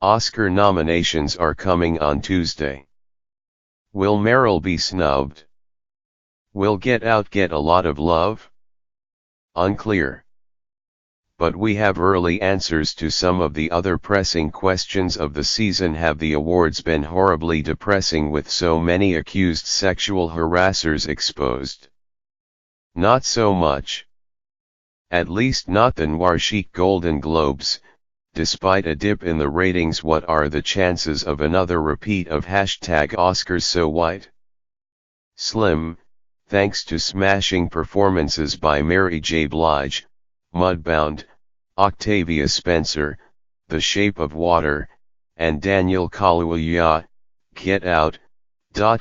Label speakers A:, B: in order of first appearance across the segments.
A: Oscar nominations are coming on Tuesday. Will Meryl be snubbed? Will Get Out get a lot of love? Unclear. But we have early answers to some of the other pressing questions of the season. Have the awards been horribly depressing with so many accused sexual harassers exposed? Not so much. At least not the noir chic Golden Globes. Despite a dip in the ratings, what are the chances of another repeat of #Oscars so white? Slim, thanks to smashing performances by Mary J. Blige, Mudbound, Octavia Spencer, The Shape of Water, and Daniel Kaluuya, Get Out.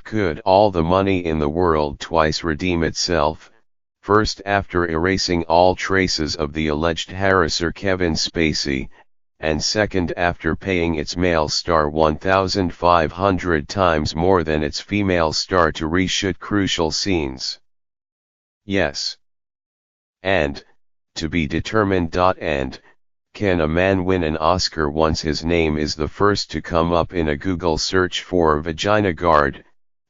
A: Could all the money in the world twice redeem itself? First, after erasing all traces of the alleged harasser Kevin Spacey, and second, after paying its male star 1,500 times more than its female star to reshoot crucial scenes. Yes. And, to be determined. And, can a man win an Oscar once his name is the first to come up in a Google search for vagina guard?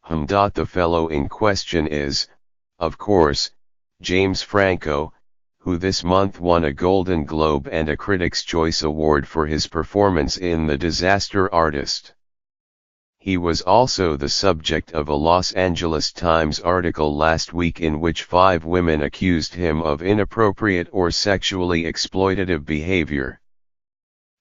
A: The fellow in question is, of course, James Franco, who this month won a Golden Globe and a Critics' Choice Award for his performance in The Disaster Artist. He was also the subject of a Los Angeles Times article last week in which 5 women accused him of inappropriate or sexually exploitative behavior.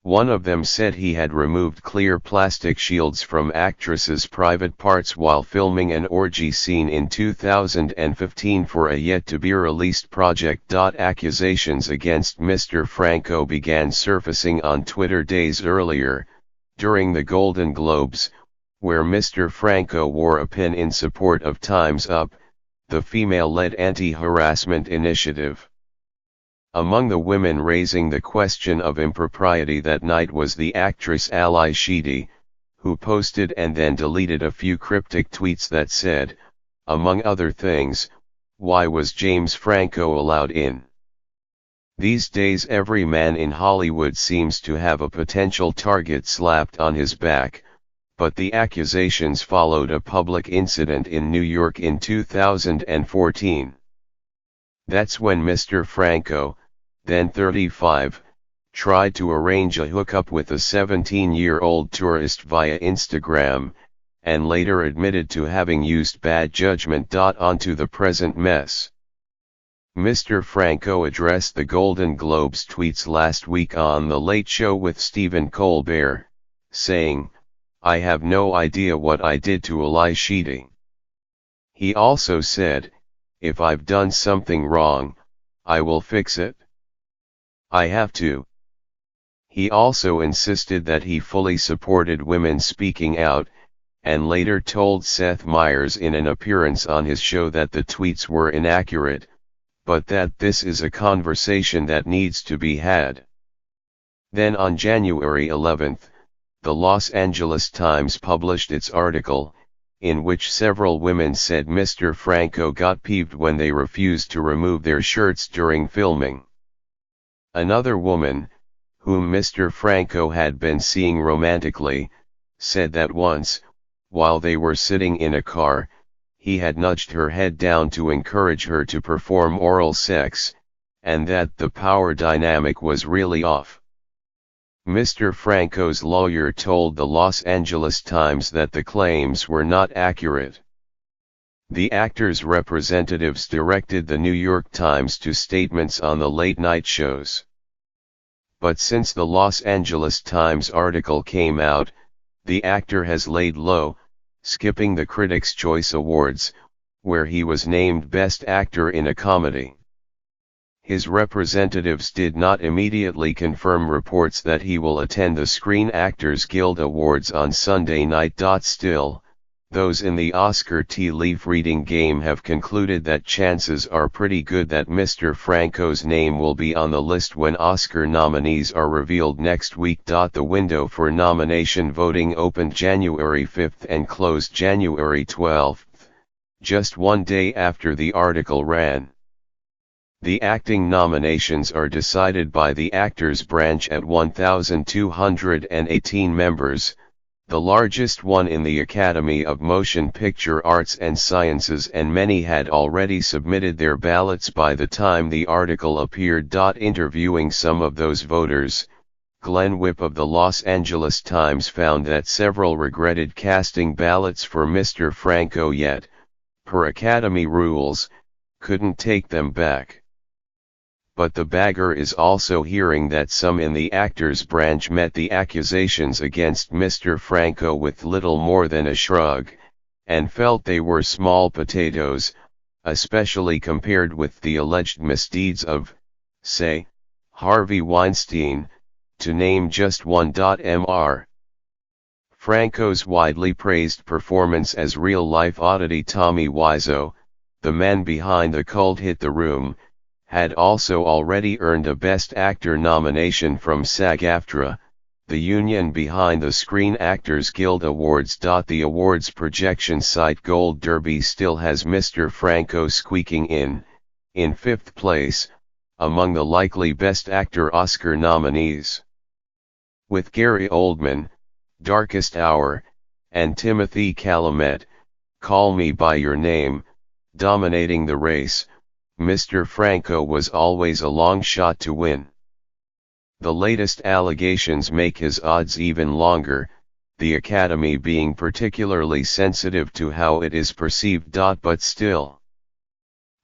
A: One of them said he had removed clear plastic shields from actresses' private parts while filming an orgy scene in 2015 for a yet-to-be-released project. Accusations against Mr. Franco began surfacing on Twitter days earlier, during the Golden Globes, where Mr. Franco wore a pin in support of Time's Up, the female-led anti-harassment initiative. Among the women raising the question of impropriety that night was the actress Ally Sheedy, who posted and then deleted a few cryptic tweets that said, among other things, "Why was James Franco allowed in?" These days every man in Hollywood seems to have a potential target slapped on his back, but the accusations followed a public incident in New York in 2014. That's when Mr. Franco, then 35, tried to arrange a hookup with a 17-year-old tourist via Instagram, and later admitted to having used bad judgment. Onto the present mess. Mr. Franco addressed the Golden Globes tweets last week on The Late Show with Stephen Colbert, saying, "I have no idea what I did to Ally Sheedy." He also said, "If I've done something wrong, I will fix it. I have to." He also insisted that he fully supported women speaking out, and later told Seth Meyers in an appearance on his show that the tweets were inaccurate, but that this is a conversation that needs to be had. Then on January 11, the Los Angeles Times published its article, in which several women said Mr. Franco got peeved when they refused to remove their shirts during filming. Another woman, whom Mr. Franco had been seeing romantically, said that once, while they were sitting in a car, he had nudged her head down to encourage her to perform oral sex, and that the power dynamic was really off. Mr. Franco's lawyer told the Los Angeles Times that the claims were not accurate. The actor's representatives directed the New York Times to statements on the late-night shows. But since the Los Angeles Times article came out, the actor has laid low, skipping the Critics' Choice Awards, where he was named Best Actor in a Comedy. His representatives did not immediately confirm reports that he will attend the Screen Actors Guild Awards on Sunday night. Still, those in the Oscar tea leaf reading game have concluded that chances are pretty good that Mr. Franco's name will be on the list when Oscar nominees are revealed next week. The window for nomination voting opened January 5 and closed January 12, just one day after the article ran. The acting nominations are decided by the Actors Branch at 1,218 members, the largest one in the Academy of Motion Picture Arts and Sciences, and many had already submitted their ballots by the time the article appeared. Interviewing some of those voters, Glenn Whipp of the Los Angeles Times found that several regretted casting ballots for Mr. Franco yet, per Academy rules, couldn't take them back. But the bagger is also hearing that some in the Actors Branch met the accusations against Mr. Franco with little more than a shrug, and felt they were small potatoes, especially compared with the alleged misdeeds of, say, Harvey Weinstein, to name just one. Mr. Franco's widely praised performance as real-life oddity Tommy Wiseau, the man behind the cult hit The Room, had also already earned a Best Actor nomination from SAG-AFTRA, the union behind the Screen Actors Guild Awards. The awards projection site Gold Derby still has Mr. Franco squeaking in fifth place, among the likely Best Actor Oscar nominees. With Gary Oldman, Darkest Hour, and Timothy Chalamet, Call Me By Your Name, dominating the race, Mr. Franco was always a long shot to win. The latest allegations make his odds even longer, the Academy being particularly sensitive to how it is perceived. But still,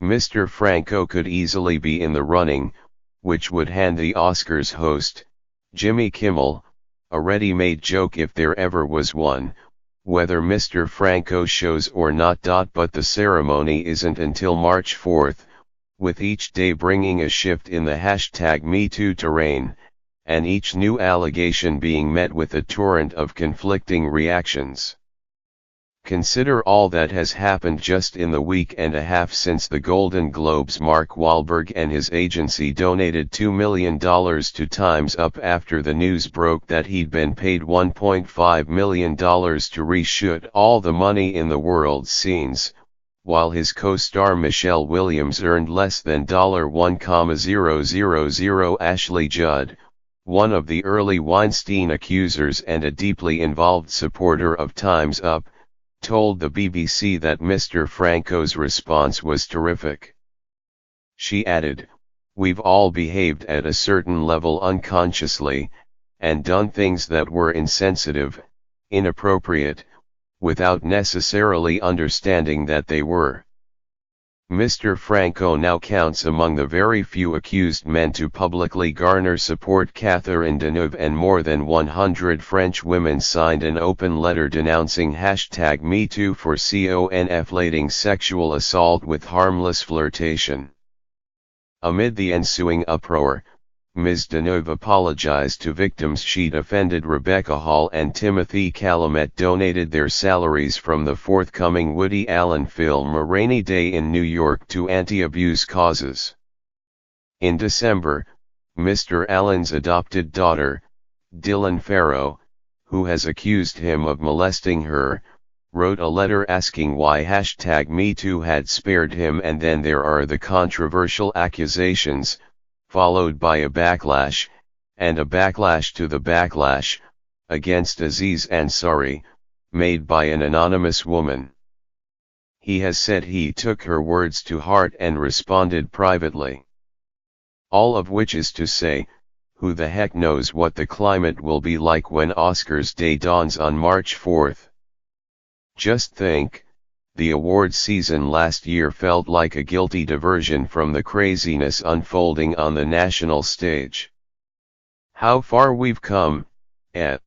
A: Mr. Franco could easily be in the running, which would hand the Oscars host, Jimmy Kimmel, a ready-made joke if there ever was one, whether Mr. Franco shows or not. But the ceremony isn't until March 4th, with each day bringing a shift in the #MeToo terrain, and each new allegation being met with a torrent of conflicting reactions. Consider all that has happened just in the week and a half since the Golden Globes. Mark Wahlberg and his agency donated $2 million to Time's Up after the news broke that he'd been paid $1.5 million to reshoot all the money in the world's scenes, while his co-star Michelle Williams earned less than $1,000. Ashley Judd, one of the early Weinstein accusers and a deeply involved supporter of Time's Up, told the BBC that Mr. Franco's response was terrific. She added, "We've all behaved at a certain level unconsciously, and done things that were insensitive, inappropriate, without necessarily understanding that they were." Mr. Franco now counts among the very few accused men to publicly garner support. Catherine Deneuve and more than 100 French women signed an open letter denouncing #MeToo for conflating sexual assault with harmless flirtation. Amid the ensuing uproar, Ms. Deneuve apologized to victims she'd offended. Rebecca Hall and Timothy Chalamet donated their salaries from the forthcoming Woody Allen film A Rainy Day in New York to anti-abuse causes. In December, Mr. Allen's adopted daughter, Dylan Farrow, who has accused him of molesting her, wrote a letter asking why #MeToo had spared him. And then there are the controversial accusations, followed by a backlash, and a backlash to the backlash, against Aziz Ansari, made by an anonymous woman. He has said he took her words to heart and responded privately. All of which is to say, who the heck knows what the climate will be like when Oscars Day dawns on March 4th. Just think, the awards season last year felt like a guilty diversion from the craziness unfolding on the national stage. How far we've come, eh?